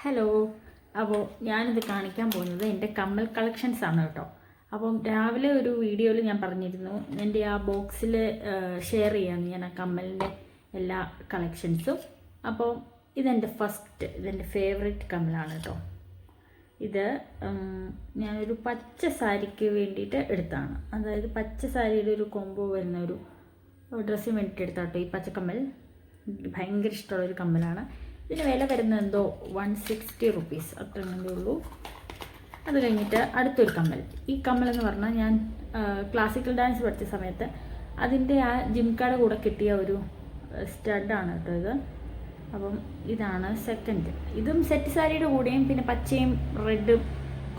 Hello. അപ്പോൾ ഞാനിത് കാണിക്കാൻ പോകുന്നത് എൻ്റെ കമ്മൽ കളക്ഷൻസ് ആണ് കേട്ടോ. അപ്പം രാവിലെ ഒരു വീഡിയോയിൽ ഞാൻ പറഞ്ഞിരുന്നു എൻ്റെ ആ ബോക്സിൽ ഷെയർ ചെയ്യാമെന്ന് ഞാൻ ആ കമ്മലിൻ്റെ എല്ലാ കളക്ഷൻസും. അപ്പോൾ ഇതെൻ്റെ ഫേവറേറ്റ് കമ്മലാണ് കേട്ടോ. ഇത് ഞാനൊരു പച്ച സാരിക്ക് വേണ്ടിയിട്ട് എടുത്താണ്. അതായത് പച്ച സാരിയുടെ ഒരു കോംബോ വരുന്ന ഒരു ഡ്രസ്സിന് വേണ്ടിയിട്ട് എടുത്താട്ടോ ഈ പച്ചക്കമ്മൽ. ഭയങ്കര ഇഷ്ടമുള്ളൊരു കമ്മലാണ്. ഇതിന് വില വരുന്നത് എന്തോ 160 റുപ്പീസ് അത്ര എങ്ങനെ ഉള്ളൂ. അത് കഴിഞ്ഞിട്ട് അടുത്തൊരു കമ്മൽ. ഈ കമ്മലെന്ന് പറഞ്ഞാൽ ഞാൻ ക്ലാസിക്കൽ ഡാൻസ് പഠിച്ച സമയത്ത് അതിൻ്റെ ആ ജിംകാടെ കൂടെ കിട്ടിയ ഒരു സ്റ്റഡാണ് കേട്ടോ ഇത്. അപ്പം ഇതാണ് സെക്കൻഡ്. ഇതും സെറ്റ് സാരിയുടെ കൂടെയും പിന്നെ പച്ചയും റെഡും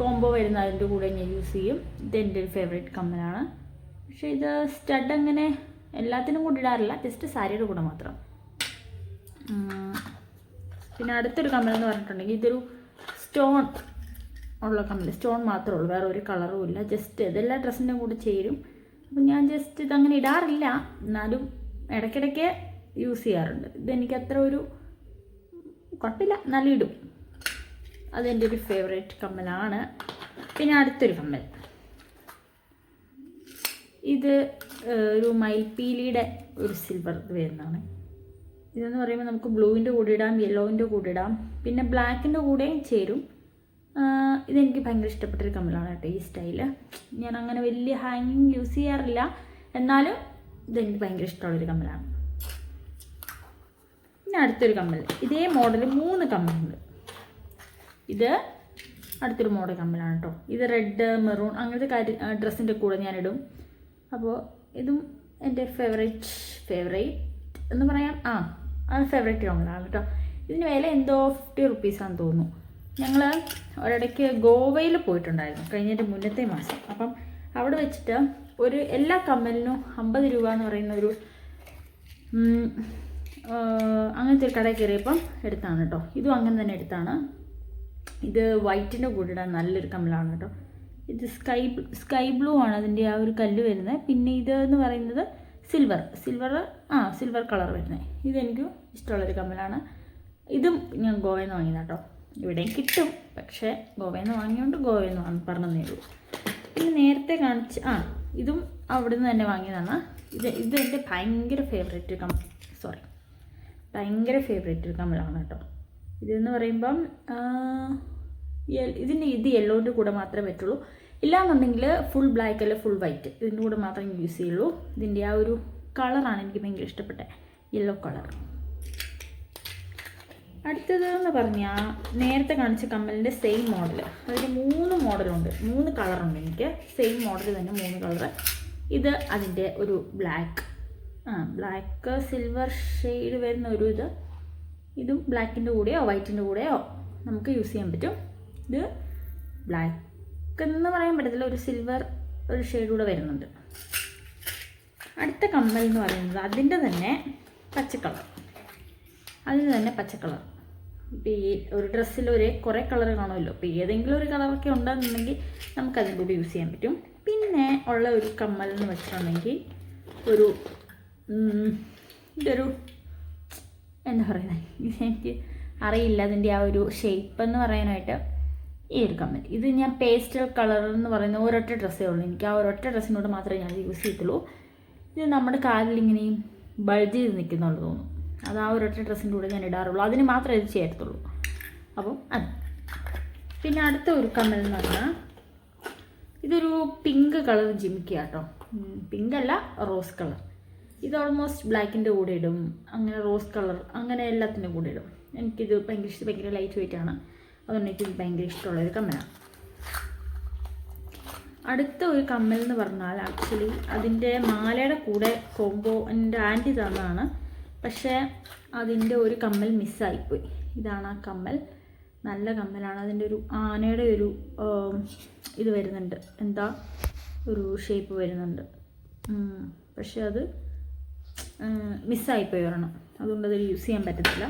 കോംബോ വരുന്ന അതിൻ്റെ കൂടെ ഞാൻ യൂസ് ചെയ്യും. ഇതെൻ്റെ ഒരു ഫേവറേറ്റ് കമ്മലാണ്. പക്ഷേ ഇത് സ്റ്റഡ് അങ്ങനെ എല്ലാത്തിനും കൂടി ഇടാറില്ല, ജസ്റ്റ് സാരിയുടെ കൂടെ മാത്രം. പിന്നെ അടുത്തൊരു കമ്മൽ എന്ന് പറഞ്ഞിട്ടുണ്ടെങ്കിൽ ഇതൊരു സ്റ്റോൺ ഉള്ള കമ്മൽ. സ്റ്റോൺ മാത്രമേ ഉള്ളൂ, വേറെ ഒരു കളറും ഇല്ല. ജസ്റ്റ് ഇതെല്ലാ ഡ്രസ്സിൻ്റെ കൂടെ ചേരും. അപ്പം ഞാൻ ജസ്റ്റ് ഇതങ്ങനെ ഇടാറില്ല, എന്നാലും ഇടയ്ക്കിടയ്ക്ക് യൂസ് ചെയ്യാറുണ്ട്. ഇതെനിക്ക് അത്ര ഒരു കുഴപ്പമില്ല, നല്ല ഇടും. അതെൻ്റെ ഒരു ഫേവറേറ്റ് കമ്മലാണ്. പിന്നെ അടുത്തൊരു കമ്മൽ, ഇത് ഒരു മയിൽപ്പീലിയുടെ ഒരു സിൽവർ വരുന്നതാണ്. ഇതെന്ന് പറയുമ്പോൾ നമുക്ക് ബ്ലൂവിൻ്റെ കൂടെ ഇടാം, യെല്ലോവിൻ്റെ കൂടെ ഇടാം, പിന്നെ ബ്ലാക്കിൻ്റെ കൂടെയും ചേരും. ഇതെനിക്ക് ഭയങ്കര ഇഷ്ടപ്പെട്ടൊരു കമ്മലാണ് കേട്ടോ ഈ സ്റ്റൈല്. ഞാൻ അങ്ങനെ വലിയ ഹാങ്ങിങ് യൂസ് ചെയ്യാറില്ല, എന്നാലും ഇതെനിക്ക് ഭയങ്കര ഇഷ്ടമുള്ളൊരു കമ്മലാണ്. പിന്നെ അടുത്തൊരു കമ്മൽ, ഇതേ മോഡൽ 3 കമ്മലുണ്ട്. ഇത് അടുത്തൊരു മോഡൽ കമ്മലാണ് കേട്ടോ. ഇത് റെഡ്, മെറൂൺ അങ്ങനത്തെ ഡ്രസ്സിൻ്റെ കൂടെ ഞാനിടും. അപ്പോൾ ഇതും എൻ്റെ ഫേവറേറ്റ് എന്ന് പറയാം. അത് ഫേവറേറ്റ് കമ്മലാണ് കേട്ടോ. ഇതിന് വില എന്തോ 50 റുപ്പീസാണെന്ന് തോന്നുന്നു. ഞങ്ങൾ ഒരിടയ്ക്ക് ഗോവയിൽ പോയിട്ടുണ്ടായിരുന്നു കഴിഞ്ഞതിൻ്റെ മുന്നത്തെ മാസം. അപ്പം അവിടെ വെച്ചിട്ട് എല്ലാ കമ്മലിനും 50 രൂപ എന്ന് പറയുന്ന ഒരു അങ്ങനത്തെ ഒരു കടയിൽ കയറിയപ്പം എടുത്താണ് കേട്ടോ. ഇതും അങ്ങനെ തന്നെ എടുത്താണ്. ഇത് വൈറ്റിൻ്റെ കൂടെ ഇടാൻ നല്ലൊരു കമ്മലാണ് കേട്ടോ. ഇത് സ്കൈ ബ്ലൂ ആണ് അതിൻ്റെ ആ ഒരു കല്ല് വരുന്നത്. പിന്നെ ഇതെന്ന് പറയുന്നത് സിൽവർ കളർ വരുന്നത്. ഇതെനിക്ക് ഇഷ്ടമുള്ളൊരു കമ്മലാണ്. ഇതും ഞാൻ ഗോവയിൽ നിന്ന് വാങ്ങിയതാണ് കേട്ടോ. ഇവിടെയും കിട്ടും, പക്ഷേ ഗോവയിൽ നിന്ന് വാങ്ങിയോണ്ട് ഗോവയിൽ നിന്ന് പറഞ്ഞതേ ഉള്ളൂ. പിന്നെ നേരത്തെ ഇതും അവിടെ നിന്ന് തന്നെ വാങ്ങിയതാണ്. ഇത് എൻ്റെ ഭയങ്കര ഫേവറേറ്റ് കമ്മലാണ് കേട്ടോ. ഇതെന്ന് പറയുമ്പം ഇത് യെല്ലോൻ്റെ കൂടെ മാത്രമേ പറ്റുള്ളൂ. ഇല്ലാന്നുണ്ടെങ്കിൽ ഫുൾ ബ്ലാക്ക് അല്ല ഫുൾ വൈറ്റ്, ഇതിൻ്റെ കൂടെ മാത്രമേ യൂസ് ചെയ്യുള്ളൂ. ഇതിൻ്റെ ആ ഒരു കളറാണ് എനിക്ക് ഭയങ്കര ഇഷ്ടപ്പെട്ടത്, യെല്ലോ കളർ. അടുത്തതെന്ന് പറഞ്ഞാൽ നേരത്തെ കാണിച്ച കമ്മലിൻ്റെ സെയിം മോഡൽ. അതിന് 3 മോഡലുണ്ട്, 3 കളറുണ്ട് എനിക്ക്. സെയിം മോഡൽ തന്നെ 3 കളറ്. ഇത് അതിൻ്റെ ഒരു ബ്ലാക്ക് സിൽവർ ഷെയ്ഡ് വരുന്ന ഒരു ഇതും ബ്ലാക്കിൻ്റെ കൂടെയോ വൈറ്റിൻ്റെ കൂടെയോ നമുക്ക് യൂസ് ചെയ്യാൻ പറ്റും. ഇത് ബ്ലാക്ക് എന്ന് പറയാൻ പറ്റത്തില്ല, ഒരു സിൽവർ ഒരു ഷെയ്ഡ് കൂടെ വരുന്നുണ്ട്. അടുത്ത കമ്മൽ എന്ന് പറയുന്നത് അതിൻ്റെ തന്നെ പച്ചക്കളർ. ഇപ്പോൾ ഈ ഒരു ഡ്രസ്സിൽ കുറേ കളർ കാണുമല്ലോ. അപ്പോൾ ഏതെങ്കിലും ഒരു കളറൊക്കെ ഉണ്ടെന്നുണ്ടെങ്കിൽ നമുക്കതിൻ്റെ കൂടെ യൂസ് ചെയ്യാൻ പറ്റും. പിന്നെ ഉള്ള ഒരു കമ്മൽ എന്ന് വെച്ചിട്ടുണ്ടെങ്കിൽ ഇതൊരു എന്താ പറയുന്നത്, എനിക്ക് അറിയില്ല അതിൻ്റെ ആ ഒരു ഷേപ്പ് എന്ന് പറയാനായിട്ട്. ഈ ഒരു കമ്മൽ, ഇത് ഞാൻ പേസ്റ്റൽ കളർ എന്ന് പറയുന്ന ഒരൊറ്റ ഡ്രസ്സേ ഉള്ളൂ. എനിക്ക് ആ ഒരൊറ്റ ഡ്രസ്സിനോട് മാത്രമേ ഞാൻ യൂസ് ചെയ്യത്തുള്ളൂ. ഇത് നമ്മുടെ കാലിലിങ്ങനെയും ബൾജ് ചെയ്ത് നിൽക്കുന്നുള്ളൂ തോന്നുന്നു. അത് ആ ഒരൊറ്റ ഡ്രസ്സിൻ്റെ കൂടെ ഞാൻ ഇടാറുള്ളൂ, അതിന് മാത്രമേ ഇത് ചേർത്തുള്ളൂ. അപ്പം പിന്നെ അടുത്ത ഒരു കമ്മൽ എന്ന് പറഞ്ഞാൽ ഇതൊരു പിങ്ക് കളർ ജിമിക്ക കേട്ടോ. പിങ്ക് അല്ല, റോസ് കളർ. ഇത് ഓൾമോസ്റ്റ് ബ്ലാക്കിൻ്റെ കൂടെ ഇടും, അങ്ങനെ റോസ് കളർ അങ്ങനെ എല്ലാത്തിൻ്റെ കൂടെ ഇടും. എനിക്കിത് ഭയങ്കര ലൈറ്റ് വെയിറ്റ് ആണ്, അതുകൊണ്ട് എനിക്കിത് ഭയങ്കര ഇഷ്ടമുള്ളൊരു കമ്മലാണ്. അടുത്ത ഒരു കമ്മൽ എന്ന് പറഞ്ഞാൽ ആക്ച്വലി അതിൻ്റെ മാലയുടെ കൂടെ കോംബോ എൻ്റെ ആൻറ്റി തന്നതാണ്. പക്ഷേ അതിൻ്റെ ഒരു കമ്മൽ മിസ്സായിപ്പോയി. ഇതാണ് ആ കമ്മൽ, നല്ല കമ്മലാണ്. അതിൻ്റെ ഒരു ആനയുടെ ഒരു ഇത് വരുന്നുണ്ട്, ഒരു ഷേപ്പ് വരുന്നുണ്ട്. പക്ഷെ അത് മിസ്സായിപ്പോയി വരണം, അതുകൊണ്ട് അത് യൂസ് ചെയ്യാൻ പറ്റത്തില്ല.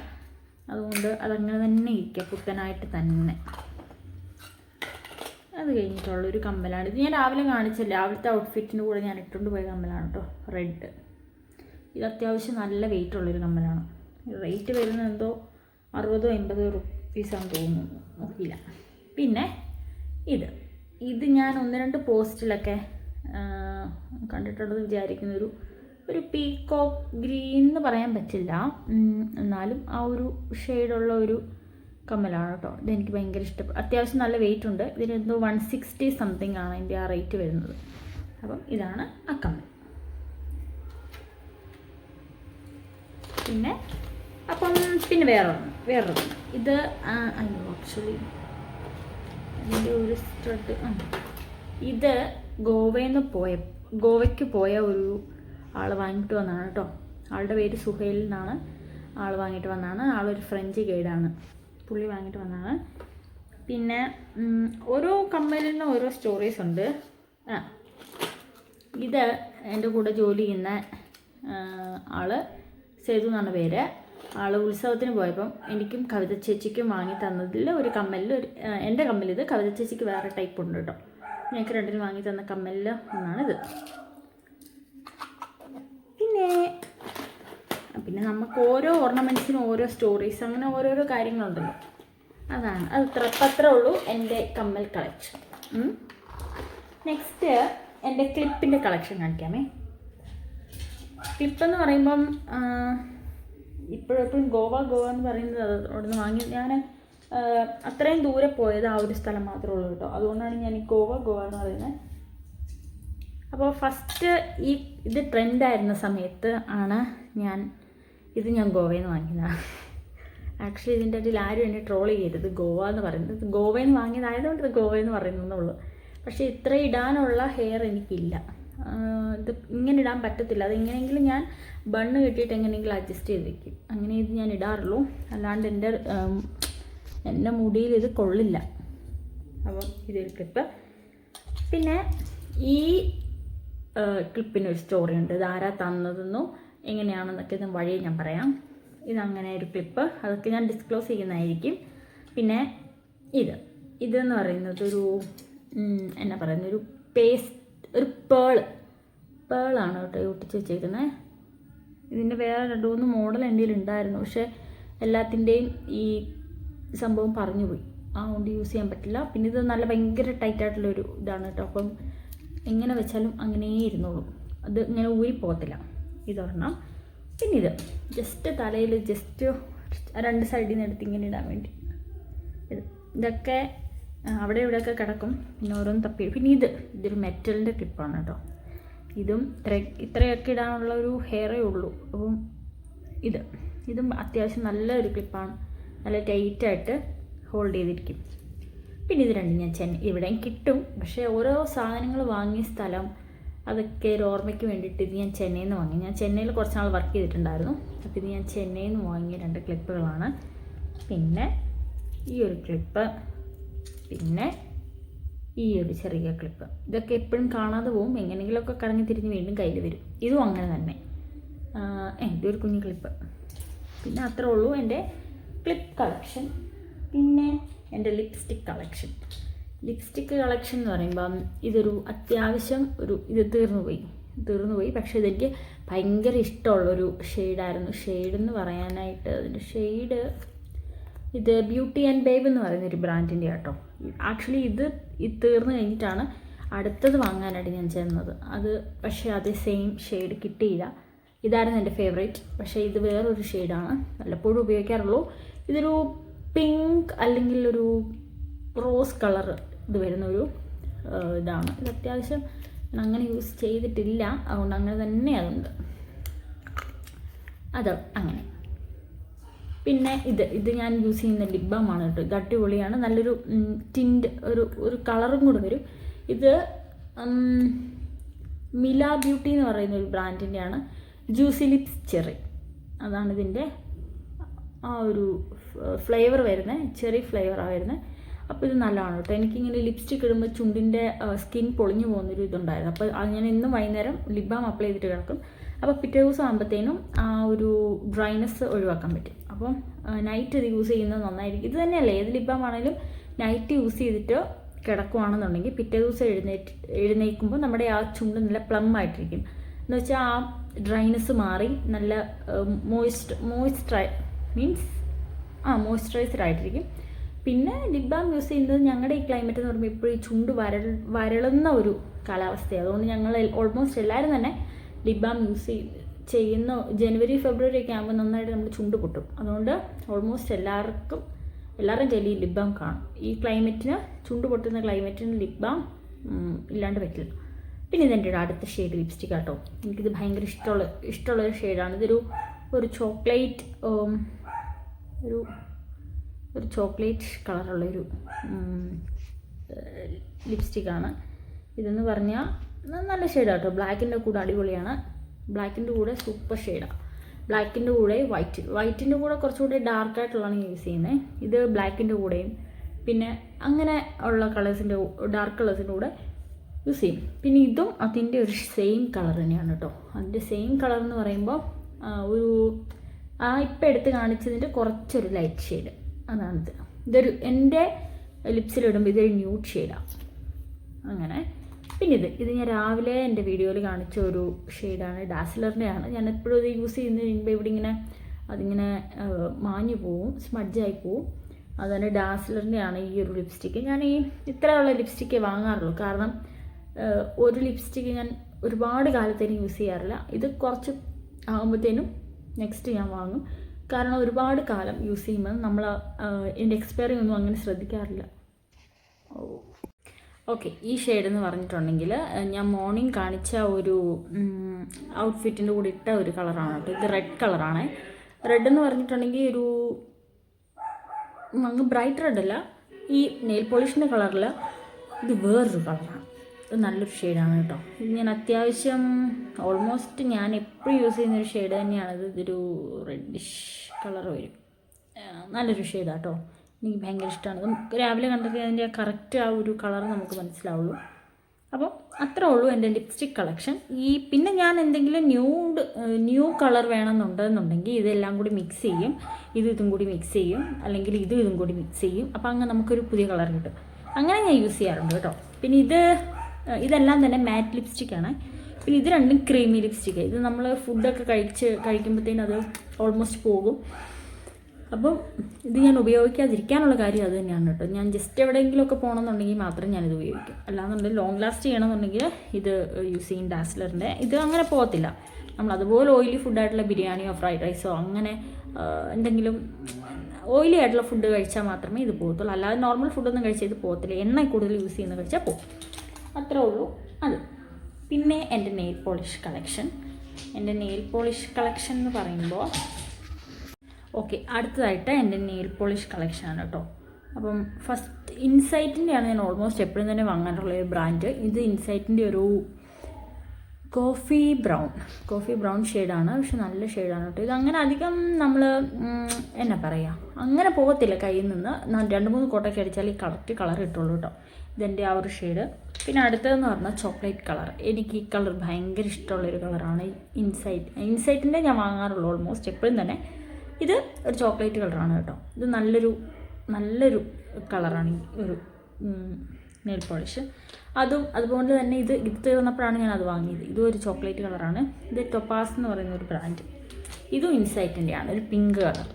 അതുകൊണ്ട് അതങ്ങനെ തന്നെ ഇരിക്കുക, പുത്തനായിട്ട് തന്നെ. അത് കഴിഞ്ഞിട്ടുള്ളൊരു കമ്മലാണ്. ഇത് ഞാൻ രാവിലെ രാവിലത്തെ ഔട്ട്ഫിറ്റിൻ്റെ കൂടെ ഞാൻ ഇട്ടുകൊണ്ട് പോയ കമ്മലാണ് കേട്ടോ, റെഡ്. ഇത് അത്യാവശ്യം നല്ല വെയിറ്റ് ഉള്ളൊരു കമ്മലാണ്. റേറ്റ് വരുന്നത് എന്തോ 60-50 പീസാന്ന് തോന്നുന്നു, നോക്കിയില്ല. പിന്നെ ഇത് ഞാൻ 1-2 പോസ്റ്റിലൊക്കെ കണ്ടിട്ടുള്ളത് വിചാരിക്കുന്ന ഒരു പീകോക്ക് ഗ്രീൻ എന്ന് പറയാൻ പറ്റില്ല, എന്നാലും ആ ഒരു ഷെയ്ഡുള്ള ഒരു കമ്മലാണ് കേട്ടോ. ഇതെനിക്ക് ഭയങ്കര ഇഷ്ടപ്പെട്ടു. അത്യാവശ്യം നല്ല വെയിറ്റ് ഉണ്ട്. ഇതിനെന്തോ 160 സംതിങ് ആണ് അതിൻ്റെ ആ റേറ്റ് വരുന്നത്. അപ്പം ഇതാണ് ആ കമ്മൽ. പിന്നെ വേറൊരു ഇത് ആക്ച്വലി അതിൻ്റെ ഒരു സ്റ്റഡ്. ഇത് ഗോവയ്ക്ക് പോയ ഒരു ആൾ വാങ്ങിയിട്ട് വന്നതാണ് കേട്ടോ. ആളുടെ പേര് സുഹൈൽ എന്നാണ്. ആൾ വാങ്ങിയിട്ട് വന്നതാണ്. ആളൊരു ഫ്രഞ്ച് ഗൈഡാണ്. പുള്ളി വാങ്ങിയിട്ട് വന്നതാണ്. പിന്നെ ഓരോ കമ്മലിനും ഓരോ സ്റ്റോറീസ് ഉണ്ട്. ഇത് എൻ്റെ കൂടെ ജോലി ചെയ്യുന്ന ആൾ സേതു എന്നാണ് പേര്. ആൾ ഉത്സവത്തിന് പോയപ്പം എനിക്കും കവിത ചേച്ചിക്കും വാങ്ങി തന്നതിൽ ഒരു കമ്മലിൽ എൻ്റെ കമ്മലിത്, കവിത ചേച്ചിക്ക് വേറെ ടൈപ്പ് ഉണ്ട് കേട്ടോ. ഞങ്ങൾക്ക് രണ്ടിനും വാങ്ങി തന്ന കമ്മലിൽ ഒന്നാണിത്. പിന്നെ നമുക്ക് ഓരോ ഓർണമെൻറ്റ്സിനും ഓരോ സ്റ്റോറീസ്, അങ്ങനെ ഓരോരോ കാര്യങ്ങളുണ്ടല്ലോ. അത് അത്രേ ഉള്ളൂ എൻ്റെ കമ്മൽ കളക്ഷൻ. നെക്സ്റ്റ് എൻ്റെ ക്ലിപ്പിൻ്റെ കളക്ഷൻ കാണിക്കാമേ. ക്ലിപ്പെന്ന് പറയുമ്പം ഇപ്പോഴെപ്പോഴും ഗോവ എന്ന് പറയുന്നത് അവിടെ നിന്ന് വാങ്ങി ഞാൻ അത്രയും ദൂരെ പോയത് ആ ഒരു സ്ഥലം മാത്രമേ ഉള്ളൂ കേട്ടോ. അതുകൊണ്ടാണ് ഞാൻ ഈ ഗോവ എന്ന് പറയുന്നത്. അപ്പോൾ ഫസ്റ്റ് ഇത് ട്രെൻഡായിരുന്ന സമയത്ത് ആണ് ഞാൻ ഗോവയിൽ നിന്ന് വാങ്ങിയതാണ്. ആക്ച്വലി ഇതിൻ്റെ ഇടയിൽ ആരും എന്നെ ട്രോൾ ചെയ്യരുത്, ഗോവ എന്ന് പറയുന്നത് ഗോവയിൽ നിന്ന് വാങ്ങിയതായതുകൊണ്ട് ഇത് ഗോവയിൽ നിന്ന് പറയുന്നതെന്നുള്ളൂ. പക്ഷേ ഇത്ര ഇടാനുള്ള ഹെയർ എനിക്കില്ല. ഇത് ഇങ്ങനെ ഇടാൻ പറ്റത്തില്ല. അത് എങ്ങനെയെങ്കിലും ഞാൻ ബണ്ണ് കെട്ടിയിട്ട് എങ്ങനെയെങ്കിലും അഡ്ജസ്റ്റ് ചെയ്ത് വയ്ക്കും. അങ്ങനെ ഇത് ഞാൻ ഇടാറുള്ളൂ. അല്ലാണ്ട് എൻ്റെ മുടിയിൽ ഇത് കൊള്ളില്ല. അപ്പം ഇതൊരു ക്ലിപ്പ്. പിന്നെ ഈ ക്ലിപ്പിനൊരു സ്റ്റോറി ഉണ്ട്. ഇത് ആരാ തന്നതെന്നോ എങ്ങനെയാണെന്നൊക്കെ ഇത് വഴി ഞാൻ പറയാം. ഇതങ്ങനെ ഒരു ക്ലിപ്പ്, അതൊക്കെ ഞാൻ ഡിസ്ക്ലോസ് ചെയ്യുന്നതായിരിക്കും. പിന്നെ ഇതെന്ന് പറയുന്നത് ഒരു ഒരു പേളാണ് കേട്ടോ ഒട്ടിച്ച് വെച്ചേക്കുന്നത്. ഇതിൻ്റെ വേറെ 2-3 മോഡൽ എൻ്റെ കയ്യിൽ ഉണ്ടായിരുന്നു. പക്ഷേ എല്ലാത്തിൻ്റെയും ഈ സംഭവം പറഞ്ഞു പോയി, അതുകൊണ്ട് യൂസ് ചെയ്യാൻ പറ്റില്ല. പിന്നെ ഇത് നല്ല ഭയങ്കര ടൈറ്റായിട്ടുള്ളൊരു ഇതാണ് കേട്ടോ. അപ്പം എങ്ങനെ വെച്ചാലും അങ്ങനെ ഇരുന്നോളും, അത് ഇങ്ങനെ ഊരിപ്പോകത്തില്ല. ഇതൊരെണ്ണം. പിന്നെ ജസ്റ്റ് തലയിൽ ജസ്റ്റ് 2 സൈഡിൽ നിന്ന് എടുത്ത് ഇങ്ങനെ ഇടാൻ വേണ്ടി. ഇതൊക്കെ അവിടെ ഇവിടെയൊക്കെ കിടക്കും. പിന്നെ ഓരോന്ന് തപ്പി. പിന്നെ ഇതൊരു മെറ്റലിൻ്റെ ക്ലിപ്പാണ് കേട്ടോ. ഇത്രയൊക്കെ ഇടാനുള്ള ഒരു ഹെയറേ ഉള്ളൂ. അപ്പം ഇതും അത്യാവശ്യം നല്ലൊരു ക്ലിപ്പാണ്. നല്ല ടൈറ്റായിട്ട് ഹോൾഡ് ചെയ്തിരിക്കും. പിന്നെ ഇത് രണ്ടും ഞാൻ ഇവിടെയും കിട്ടും. പക്ഷേ ഓരോ സാധനങ്ങൾ വാങ്ങിയ സ്ഥലം അതൊക്കെ ഒരു ഓർമ്മയ്ക്ക് വേണ്ടിയിട്ട് ഇത് ഞാൻ ചെന്നൈയിൽ നിന്ന് വാങ്ങി. ഞാൻ ചെന്നൈയിൽ കുറച്ച് നാൾ വർക്ക് ചെയ്തിട്ടുണ്ടായിരുന്നു. അപ്പോൾ ഇത് ഞാൻ ചെന്നൈയിൽ നിന്ന് വാങ്ങിയ 2 ക്ലിപ്പുകളാണ്. പിന്നെ ഈ ഒരു ക്ലിപ്പ്, പിന്നെ ഈ ഒരു ചെറിയ ക്ലിപ്പ്. ഇതൊക്കെ എപ്പോഴും കാണാതെ പോവും. എങ്ങനെയെങ്കിലുമൊക്കെ കറങ്ങി തിരിഞ്ഞ് വീണ്ടും കയ്യിൽ വരും. ഇതും അങ്ങനെ തന്നെ. ഇതൊരു കുഞ്ഞു ക്ലിപ്പ്. പിന്നെ അത്രേ ഉള്ളൂ എൻ്റെ ക്ലിപ്പ് കളക്ഷൻ. പിന്നെ എൻ്റെ ലിപ്സ്റ്റിക് കളക്ഷൻ എന്ന് പറയുമ്പം ഇതൊരു അത്യാവശ്യം ഇത് തീർന്നുപോയി. പക്ഷേ ഇതെനിക്ക് ഭയങ്കര ഇഷ്ടമുള്ളൊരു ഷെയ്ഡായിരുന്നു. ഷെയ്ഡെന്ന് പറയാനായിട്ട് അതിൻ്റെ ഷെയ്ഡ് ഇത് ബ്യൂട്ടി ആൻഡ് ബേബ് എന്ന് പറയുന്നൊരു ബ്രാൻഡിൻ്റെ കേട്ടോ. ആക്ച്വലി ഇത് തീർന്നു കഴിഞ്ഞിട്ടാണ് അടുത്തത് വാങ്ങാനായിട്ട് ഞാൻ ചെന്നത്. പക്ഷേ അതേ സെയിം ഷെയ്ഡ് കിട്ടിയില്ല. ഇതായിരുന്നു എൻ്റെ ഫേവറേറ്റ്. പക്ഷേ ഇത് വേറൊരു ഷെയ്ഡാണ്, വല്ലപ്പോഴും ഉപയോഗിക്കാറുള്ളൂ. ഇതൊരു പിങ്ക് അല്ലെങ്കിൽ ഒരു റോസ് കളർ വരുന്നൊരു ഇതാണ്. ഇത് അത്യാവശ്യം ഞാൻ അങ്ങനെ യൂസ് ചെയ്തിട്ടില്ല, അതുകൊണ്ട് അങ്ങനെ തന്നെ അതുണ്ട്. അങ്ങനെ. പിന്നെ ഇത് ഞാൻ യൂസ് ചെയ്യുന്ന ലിപ് ബാമാണ് കേട്ടോ. ഇത് അടിപൊളിയാണ്. നല്ലൊരു ടിൻറ്റ് ഒരു കളറും കൂടെ വരും. ഇത് മില ബ്യൂട്ടി എന്ന് പറയുന്ന ഒരു ബ്രാൻഡിൻ്റെയാണ്. ജ്യൂസി ലിപ്സ് ചെറി, അതാണ് ഇതിൻ്റെ ആ ഒരു ഫ്ലേവർ വരുന്നത്. ചെറി ഫ്ലേവറാണ് വരുന്നത്. അപ്പോൾ ഇത് നല്ലതാണ് കേട്ടോ. എനിക്കിങ്ങനെ ലിപ്സ്റ്റിക് ഇടുമ്പോൾ ചുണ്ടിൻ്റെ സ്കിൻ പൊളിഞ്ഞു പോകുന്നൊരു ഇതുണ്ടായിരുന്നു. അപ്പോൾ ഞാൻ ഇന്നും വൈകുന്നേരം ലിപ് ബാം അപ്ലൈ ചെയ്തിട്ട് കിടക്കും. അപ്പോൾ പിറ്റേ ദിവസം ആകുമ്പോഴത്തേനും ആ ഒരു ഡ്രൈനെസ് ഒഴിവാക്കാൻ പറ്റും. അപ്പം നൈറ്റ് ഇത് യൂസ് ചെയ്യുന്നത് നന്നായിരിക്കും. ഇത് തന്നെയല്ലേ, ഏത് ലിപ് ബാം ആണെങ്കിലും നൈറ്റ് യൂസ് ചെയ്തിട്ട് കിടക്കുകയാണെന്നുണ്ടെങ്കിൽ പിറ്റേ ദിവസം എഴുന്നേൽക്കുമ്പോൾ നമ്മുടെ ആ ചുണ്ട് നല്ല പ്ലം ആയിട്ടിരിക്കും. എന്ന് വെച്ചാൽ ആ ഡ്രൈനെസ് മാറി നല്ല മോയ്സ്ചറൈസ്ഡ് ആയിട്ടിരിക്കും. പിന്നെ ലിപ് ബാം യൂസ് ചെയ്യുന്നത് ഞങ്ങളുടെ ഈ ക്ലൈമറ്റ് എന്ന് പറയുമ്പോൾ ഇപ്പോഴും ഈ ചുണ്ട് വരളുന്ന ഒരു കാലാവസ്ഥയാണ്. അതുകൊണ്ട് ഞങ്ങൾ ഓൾമോസ്റ്റ് എല്ലാവരും തന്നെ ലിപ് ബാം യൂസ് ചെയ്യുന്ന ജനുവരി ഫെബ്രുവരി ഒക്കെ ആകുമ്പോൾ നന്നായിട്ട് നമ്മുടെ ചുണ്ട് പൊട്ടും. അതുകൊണ്ട് ഓൾമോസ്റ്റ് എല്ലാവരും കയ്യിൽ ഈ ലിപ് ബാം കാണും. ഈ ക്ലൈമറ്റിന്, ചുണ്ട് പൊട്ടുന്ന ക്ലൈമറ്റിന് ലിപ് ബാം ഇല്ലാണ്ട് പറ്റില്ല. പിന്നെ ഇതെൻ്റെ അടുത്ത ഷെയ്ഡ് ലിപ്സ്റ്റിക് ആട്ടോ. എനിക്കിത് ഭയങ്കര ഇഷ്ടമുള്ളൊരു ഷെയ്ഡാണ്. ഒരു ചോക്ലേറ്റ് ഒരു ചോക്ലേറ്റ് കളറുള്ളൊരു ലിപ്സ്റ്റിക്കാണ്. ഇതെന്ന് പറഞ്ഞാൽ നല്ല ഷെയ്ഡാണ് കേട്ടോ. ബ്ലാക്കിൻ്റെ കൂടെ അടിപൊളിയാണ്. ബ്ലാക്കിൻ്റെ കൂടെ സൂപ്പർ ഷെയ്ഡാണ്. ബ്ലാക്കിൻ്റെ കൂടെ വൈറ്റിൻ്റെ കൂടെ കുറച്ചുകൂടി ഡാർക്കായിട്ടുള്ളതാണ് യൂസ് ചെയ്യുന്നത്. ഇത് ബ്ലാക്കിൻ്റെ കൂടെയും പിന്നെ അങ്ങനെ ഉള്ള ഡാർക്ക് കളേഴ്സിൻ്റെ കൂടെ യൂസ് ചെയ്യും. പിന്നെ ഇതും അതിൻ്റെ ഒരു സെയിം കളർ തന്നെയാണ് കേട്ടോ. അതിൻ്റെ സെയിം കളർ എന്ന് പറയുമ്പോൾ ഇപ്പം എടുത്ത് കാണിച്ചതിൻ്റെ കുറച്ചൊരു ലൈറ്റ് ഷെയ്ഡ് അതാണിത്. എൻ്റെ ലിപ്സിലിടുമ്പോൾ ഇതൊരു ന്യൂഡ് ഷെയ്ഡാണ്. അങ്ങനെ പിന്നെ ഇത് ഞാൻ രാവിലെ എൻ്റെ വീഡിയോയിൽ കാണിച്ച ഒരു ഷെയ്ഡാണ്, ഡാസ്ലറിൻ്റെയാണ്. ഞാൻ എപ്പോഴും ഇത് യൂസ് ചെയ്യുന്നതിന് മുൻപ് ഇവിടെ അതിങ്ങനെ മാഞ്ഞു പോവും, സ്മഡ്ജായി പോവും. അതുതന്നെ ഡാസ്ലറിൻ്റെയാണ് ഈ ഒരു ലിപ്സ്റ്റിക്ക്. ഞാൻ ഇത്രയുള്ള ലിപ്സ്റ്റിക്കേ വാങ്ങാറുള്ളൂ. കാരണം ഒരു ലിപ്സ്റ്റിക്ക് ഞാൻ ഒരുപാട് കാലത്തേനും യൂസ് ചെയ്യാറില്ല. ഇത് കുറച്ച് ആകുമ്പോഴത്തേനും നെക്സ്റ്റ് ഞാൻ വാങ്ങും. കാരണം ഒരുപാട് കാലം യൂസ് ചെയ്യുമ്പോൾ എൻ്റെ എക്സ്പയറി ഒന്നും അങ്ങനെ ശ്രദ്ധിക്കാറില്ല. ഓക്കെ, ഈ ഷെയ്ഡെന്ന് പറഞ്ഞിട്ടുണ്ടെങ്കിൽ ഞാൻ മോർണിംഗ് കാണിച്ച ഒരു ഔട്ട്ഫിറ്റിൻ്റെ കൂടെ ഇട്ട ഒരു കളറാണ് കേട്ടോ. ഇത് റെഡ് കളറാണ്. റെഡ് എന്ന് പറഞ്ഞിട്ടുണ്ടെങ്കിൽ അങ്ങ് ബ്രൈറ്റ് റെഡല്ല, ഈ നെയിൽ പോളിഷിൻ്റെ കളറിൽ ഇത് വേറൊരു കളറാണ്. ഇത് നല്ലൊരു ഷെയ്ഡാണ് കേട്ടോ. ഇത് ഞാൻ അത്യാവശ്യം ഓൾമോസ്റ്റ് ഞാൻ എപ്പോഴും യൂസ് ചെയ്യുന്നൊരു ഷെയ്ഡ് തന്നെയാണിത്. ഇതൊരു റെഡിഷ് കളർ വരും. നല്ലൊരു ഷെയ്ഡാണ് കേട്ടോ. എനിക്ക് ഭയങ്കര ഇഷ്ടമാണ്. നമുക്ക് രാവിലെ കണ്ടിട്ട് അതിൻ്റെ കറക്റ്റ് ആ ഒരു കളർ നമുക്ക് മനസ്സിലാവുള്ളൂ. അപ്പോൾ അത്രേ ഉള്ളൂ എൻ്റെ ലിപ്സ്റ്റിക് കളക്ഷൻ. പിന്നെ ഞാൻ എന്തെങ്കിലും ന്യൂ കളർ വേണമെന്നുണ്ടെന്നുണ്ടെങ്കിൽ ഇതെല്ലാം കൂടി മിക്സ് ചെയ്യും. ഇതും കൂടി മിക്സ് ചെയ്യും, അല്ലെങ്കിൽ ഇതും കൂടി മിക്സ് ചെയ്യും. അപ്പോൾ അങ്ങനെ നമുക്കൊരു പുതിയ കളർ കിട്ടും. അങ്ങനെ ഞാൻ യൂസ് ചെയ്യാറുണ്ട് കേട്ടോ. പിന്നെ ഇതെല്ലാം തന്നെ മാറ്റ് ലിപ്സ്റ്റിക്കാണ്. പിന്നെ ഇത് രണ്ടും ക്രീമി ലിപ്സ്റ്റിക്ക്. ഇത് നമ്മൾ ഫുഡൊക്കെ കഴിക്കുമ്പോഴത്തേനും അത് ഓൾമോസ്റ്റ് പോകും. അപ്പം ഇത് ഞാൻ ഉപയോഗിക്കാതിരിക്കാനുള്ള കാര്യം അത് തന്നെയാണ് കേട്ടോ. ഞാൻ ജസ്റ്റ് എവിടെയെങ്കിലുമൊക്കെ പോകണമെന്നുണ്ടെങ്കിൽ മാത്രം ഞാനിത് ഉപയോഗിക്കും. അല്ലാന്നുണ്ടെങ്കിൽ ലോങ് ലാസ്റ്റ് ചെയ്യണമെന്നുണ്ടെങ്കിൽ ഇത് യൂസ് ചെയ്യും ഡാസ്ലറിൻ്റെ. ഇത് അങ്ങനെ പോകത്തില്ല. നമ്മൾ അതുപോലെ ഓയിലി ഫുഡായിട്ടുള്ള ബിരിയാണിയോ ഫ്രൈഡ് റൈസോ അങ്ങനെ എന്തെങ്കിലും ഓയിലി ആയിട്ടുള്ള ഫുഡ് കഴിച്ചാൽ മാത്രമേ ഇത് പോകത്തുള്ളൂ. അല്ലാതെ നോർമൽ ഫുഡൊന്നും കഴിച്ചാൽ ഇത് പോകത്തില്ല. എണ്ണ കൂടുതൽ യൂസ് ചെയ്യുന്ന കഴിച്ചാൽ പോകും. അത്രേ ഉള്ളൂ അത്. പിന്നെ എൻ്റെ നെയിൽ പോളിഷ് കളക്ഷൻ. എന്ന് പറയുമ്പോൾ അടുത്തതായിട്ട് എൻ്റെ നെയിൽ പോളിഷ് കളക്ഷനാണ് കേട്ടോ. അപ്പം ഫസ്റ്റ് ഇൻസൈറ്റിൻ്റെയാണ് ഞാൻ ഓൾമോസ്റ്റ് എപ്പോഴും തന്നെ വാങ്ങാനുള്ള ഒരു ബ്രാൻഡ്. ഇത് ഇൻസൈറ്റിൻ്റെ ഒരു കോഫി ബ്രൗൺ ഷെയ്ഡാണ്. പക്ഷെ നല്ല ഷെയ്ഡാണ് കേട്ടോ. ഇതങ്ങനെ അധികം നമ്മൾ എന്നാ പറയുക, അങ്ങനെ പോകത്തില്ല കയ്യിൽ നിന്ന്. 2-3 കോട്ടൊക്കെ അടിച്ചാൽ ഈ കറക്റ്റ് കളർ കിട്ടുള്ളൂ കേട്ടോ. ഇതെൻ്റെ ആ ഒരു ഷെയ്ഡ്. പിന്നെ അടുത്തതെന്ന് പറഞ്ഞാൽ ചോക്ലേറ്റ് കളർ. എനിക്ക് ഈ കളർ ഭയങ്കര ഇഷ്ടമുള്ളൊരു കളറാണ്. ഇൻസൈറ്റിൻ്റെ ഞാൻ വാങ്ങാറുള്ളൂ ഓൾമോസ്റ്റ് എപ്പോഴും തന്നെ. ഇത് ഒരു ചോക്ലേറ്റ് കളറാണ് കേട്ടോ. ഇത് നല്ലൊരു കളറാണ് ഈ ഒരു നെയിൽ പോളിഷ്. അതുകൊണ്ട് തന്നെ ഇത് തീർന്നപ്പോഴാണ് ഞാൻ അത് വാങ്ങിയത്. ഇതും ഒരു ചോക്ലേറ്റ് കളറാണ്. ഇത് ടൊപ്പാസ് എന്ന് പറയുന്ന ഒരു ബ്രാൻഡ്. ഇതും ഇൻസൈറ്റിൻ്റെയാണ്, ഒരു പിങ്ക് കളർ.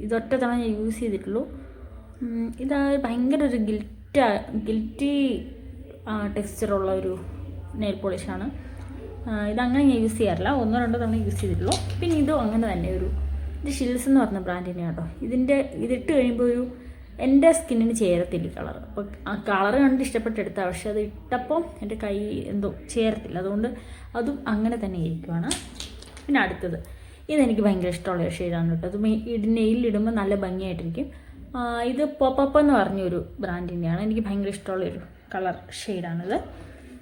ഇതൊറ്റ തവണ ഞാൻ യൂസ് ചെയ്തിട്ടുള്ളൂ. ഇത് ഭയങ്കര ഒരു ഗിൽറ്റി ടെക്സ്ചറുള്ള ഒരു നെയിൽ പോളിഷാണ്. ഇതങ്ങനെ ഞാൻ യൂസ് ചെയ്യാറില്ല. 1-2 തവണ യൂസ് ചെയ്തിട്ടുള്ളൂ. പിന്നെ ഇതും അങ്ങനെ തന്നെ ഇത് ഷിൽസ് എന്ന് പറഞ്ഞ ബ്രാൻഡിൻ്റെയാണ് കേട്ടോ. ഇതിട്ട് കഴിയുമ്പോൾ എൻ്റെ സ്കിന്നിന് ചേരത്തില്ല ഈ കളർ. അപ്പോൾ ആ കളർ കണ്ട് ഇഷ്ടപ്പെട്ടെടുത്താൽ, പക്ഷെ അത് ഇട്ടപ്പോൾ എൻ്റെ കൈ എന്തോ ചേരത്തില്ല. അതുകൊണ്ട് അതും അങ്ങനെ തന്നെ ഇരിക്കുവാണ്. പിന്നെ അടുത്തത് ഇതെനിക്ക് ഭയങ്കര ഇഷ്ടമുള്ള ഷെയ്ഡാണ് കേട്ടോ. അത് നെയിലിടുമ്പോൾ നല്ല ഭംഗിയായിട്ടിരിക്കും. ഇത് പോപ്പപ്പ് എന്ന് പറഞ്ഞൊരു ബ്രാൻഡിൻ്റെയാണ്. എനിക്ക് ഭയങ്കര ഇഷ്ടമുള്ളൊരു കളർ ഷെയ്ഡാണിത്.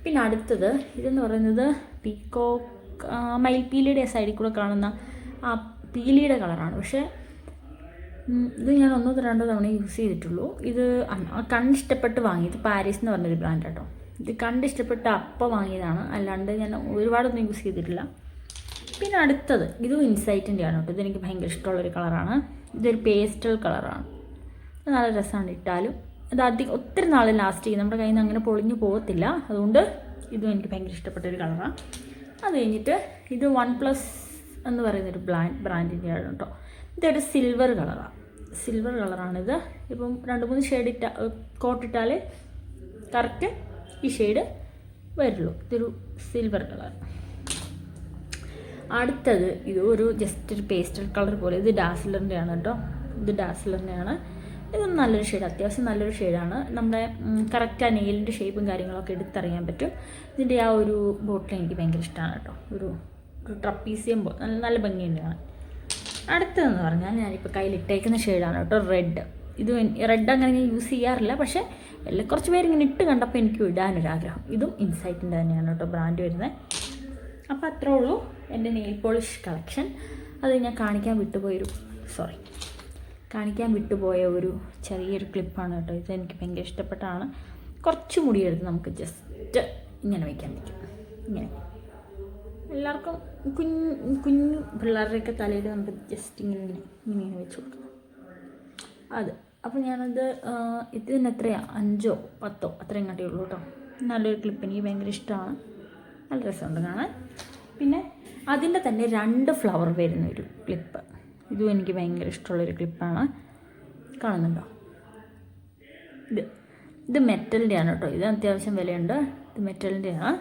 പിന്നെ അടുത്തത് ഇതെന്ന് പറയുന്നത് മയിൽപീലിയുടെ സൈഡിൽ കൂടെ കാണുന്ന ആ പീലിയുടെ കളറാണ്. പക്ഷേ ഇത് ഞാൻ 1-2 തവണ യൂസ് ചെയ്തിട്ടുള്ളൂ. ഇത് കണ്ടിഷ്ടപ്പെട്ട് വാങ്ങിയത് പാരീസ് എന്ന് പറഞ്ഞൊരു ബ്രാൻഡ് കേട്ടോ. ഇത് കണ്ടിഷ്ടപ്പെട്ട് അപ്പം വാങ്ങിയതാണ്, അല്ലാണ്ട് ഞാൻ ഒരുപാടൊന്നും യൂസ് ചെയ്തിട്ടില്ല. പിന്നെ അടുത്തത് ഇതും ഇൻസൈറ്റിൻ്റെയാണ് കേട്ടോ. ഇതെനിക്ക് ഭയങ്കര ഇഷ്ടമുള്ളൊരു കളറാണ്. ഇതൊരു പേസ്റ്റൽ കളറാണ്. നല്ല രസമാണ് ഇട്ടാലും. ഇത് ഒത്തിരി നാൾ ലാസ്റ്റ് ചെയ്യും, നമ്മുടെ കയ്യിൽ നിന്ന് അങ്ങനെ പൊളിഞ്ഞു പോകത്തില്ല. അതുകൊണ്ട് ഇതും എനിക്ക് ഭയങ്കര ഇഷ്ടപ്പെട്ടൊരു കളറാണ്. അത് കഴിഞ്ഞിട്ട് ഇത് OnePlus എന്ന് പറയുന്നൊരു ബ്രാൻഡിൻ്റെയാണ് കേട്ടോ. ഇതൊരു സിൽവർ കളറാണ്. സിൽവർ കളറാണിത്. ഇപ്പം 2-3 ഷെയ്ഡ് കോട്ടിട്ടാൽ കറക്റ്റ് ഈ ഷെയ്ഡ് വരുള്ളൂ. ഇതൊരു സിൽവർ കളർ. അടുത്തത് ഇത് ഒരു ജസ്റ്റ് ഒരു പേസ്റ്റൽ കളർ പോലെ. ഇത് ഡാസ്ലറിൻ്റെ ആണ് കേട്ടോ. ഇത് ഡാസ്ലറിൻ്റെ ആണ്. ഇതൊന്നും നല്ലൊരു ഷെയ്ഡ്, അത്യാവശ്യം നല്ലൊരു ഷെയ്ഡാണ്. നമ്മുടെ കറക്റ്റ് ആ നെയിലിൻ്റെ ഷേപ്പും കാര്യങ്ങളൊക്കെ എടുത്തറിയാൻ പറ്റും. ഇതിൻ്റെ ആ ഒരു ബോട്ടിൽ എനിക്ക് ഭയങ്കര ഇഷ്ടമാണ് കേട്ടോ. ഒരു ട്രപ്പീസിയം നല്ല ഭംഗിയുണ്ട് കാണാൻ. അടുത്തതെന്ന് പറഞ്ഞാൽ ഞാനിപ്പോൾ കയ്യിലിട്ടേക്കുന്ന ഷെയ്ഡാണ് കേട്ടോ, റെഡ്. ഇത് റെഡ് അങ്ങനെ ഞാൻ യൂസ് ചെയ്യാറില്ല, പക്ഷേ എല്ലാം കുറച്ച് പേര് ഇങ്ങനെ ഇട്ട് കണ്ടപ്പോൾ എനിക്ക് ഇടാനൊരാഗ്രഹം. ഇതും ഇൻസൈറ്റിൻ്റെ തന്നെയാണ് കേട്ടോ ബ്രാൻഡ് വരുന്നത്. അപ്പോൾ അത്രേ ഉള്ളൂ എൻ്റെ നെയിൽ പോളിഷ് കളക്ഷൻ. അത് ഞാൻ കാണിക്കാൻ വിട്ടുപോയ ഒരു ചെറിയൊരു ക്ലിപ്പാണ് കേട്ടോ. ഇത് എനിക്ക് ഭയങ്കര ഇഷ്ടപ്പെട്ടാണ്. കുറച്ച് മുടിയെടുത്ത് നമുക്ക് ജസ്റ്റ് ഇങ്ങനെ വയ്ക്കാൻ പറ്റും. ഇങ്ങനെ എല്ലാവർക്കും കുഞ്ഞു പിള്ളേരുടെയൊക്കെ തലയിൽ നമുക്ക് ജസ്റ്റ് ഇങ്ങനെ വെച്ച് കൊടുക്കണം അത്. അപ്പോൾ ഞാനത് ഇതിന് എത്രയാണ് 5 or 10 അത്രയും കാട്ടിയേ ഉള്ളൂ കേട്ടോ. നല്ലൊരു ക്ലിപ്പ്, എനിക്ക് ഭയങ്കര ഇഷ്ടമാണ്. നല്ല രസമുണ്ട് കാണാൻ. പിന്നെ അതിൻ്റെ തന്നെ 2 ഫ്ലവർ വരുന്നൊരു ക്ലിപ്പ്. ഇതും എനിക്ക് ഭയങ്കര ഇഷ്ടമുള്ളൊരു ക്ലിപ്പാണ്. കാണുന്നുണ്ടോ? ഇത് മെറ്റലിൻ്റെ ആണ് കേട്ടോ. ഇത് അത്യാവശ്യം വിലയുണ്ട്. ഇത് മെറ്റലിൻ്റെ ആണ്.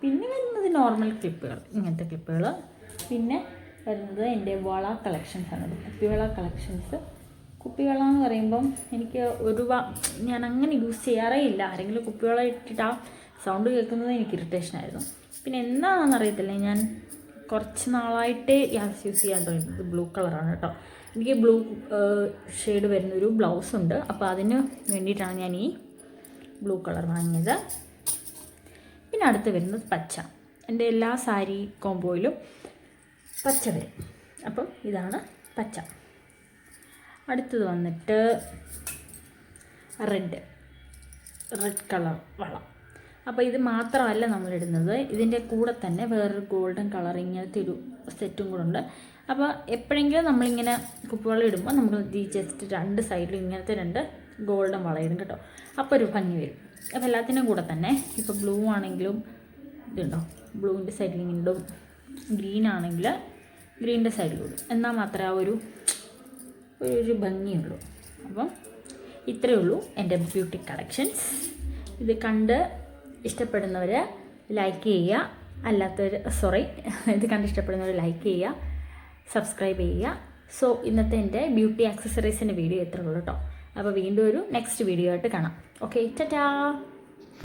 പിന്നെ വരുന്നത് നോർമൽ ക്ലിപ്പുകൾ, ഇങ്ങനത്തെ ക്ലിപ്പുകൾ. പിന്നെ വരുന്നത് എൻ്റെ വള കളക്ഷൻസ് ആണ്. കുപ്പിവള കളക്ഷൻസ്. കുപ്പിവള എന്ന് പറയുമ്പം എനിക്ക് ഞാൻ അങ്ങനെ യൂസ് ചെയ്യാറേ ഇല്ല. ആരെങ്കിലും കുപ്പിവള ഇട്ടിട്ട് ആ സൗണ്ട് കേൾക്കുന്നത് എനിക്ക് ഇറിറ്റേഷനായിരുന്നു. പിന്നെ എന്താണെന്നറിയത്തില്ല, ഞാൻ കുറച്ച് നാളായിട്ട് യൂസ് ചെയ്യാൻ തുടങ്ങിയത് ബ്ലൂ കളറാണ് കേട്ടോ. എനിക്ക് ബ്ലൂ ഷെയ്ഡ് വരുന്നൊരു ബ്ലൗസ് ഉണ്ട്. അപ്പോൾ അതിന് വേണ്ടിയിട്ടാണ് ഞാൻ ഈ ബ്ലൂ കളർ വാങ്ങിയത്. പിന്നെ അടുത്ത് വരുന്നത് പച്ച. എൻ്റെ എല്ലാ സാരി കോംബോയിലും പച്ച വരും. അപ്പം ഇതാണ് പച്ച. അടുത്തത് വന്നിട്ട് റെഡ് കളർ വള. അപ്പോൾ ഇത് മാത്രമല്ല നമ്മളിടുന്നത്, ഇതിൻ്റെ കൂടെ തന്നെ വേറൊരു ഗോൾഡൻ കളർ ഇങ്ങനത്തെ ഒരു സെറ്റും കൂടെ ഉണ്ട്. അപ്പോൾ എപ്പോഴെങ്കിലും നമ്മളിങ്ങനെ കുപ്പിവള ഇടുമ്പോൾ നമ്മൾ ഈ ജസ്റ്റ് 2 സൈഡിലും ഇങ്ങനത്തെ 2 ഗോൾഡൻ വള ഇടും കേട്ടോ. അപ്പോൾ ഒരു ഭംഗി വരും. അപ്പോൾ എല്ലാത്തിനും കൂടെ തന്നെ ഇപ്പോൾ ബ്ലൂ ആണെങ്കിലും ഇതുണ്ടോ, ബ്ലൂവിൻ്റെ സൈഡിൽ ഇങ്ങനെ ഇടും. ഗ്രീൻ ആണെങ്കിൽ ഗ്രീനിൻ്റെ സൈഡിൽ ഇടും. എന്നാൽ മാത്രമേ ആ ഒരു ഭംഗിയുള്ളൂ. അപ്പം ഇത്രയേ ഉള്ളൂ എൻ്റെ ബ്യൂട്ടി കളക്ഷൻസ്. ഇത് കണ്ട് ഇഷ്ടപ്പെടുന്നവർ ലൈക്ക് ചെയ്യുക, ഇത് കണ്ട് ഇഷ്ടപ്പെടുന്നവർ ലൈക്ക് ചെയ്യുക, സബ്സ്ക്രൈബ് ചെയ്യുക. സോ ഇന്നത്തെ എൻ്റെ ബ്യൂട്ടി ആക്സസറീസിൻ്റെ വീഡിയോ ഇത്രയേ ഉള്ളൂ കേട്ടോ. അപ്പോൾ വീണ്ടും ഒരു നെക്സ്റ്റ് വീഡിയോ ആയിട്ട് കാണാം. ഓക്കെ, ടാറ്റാ.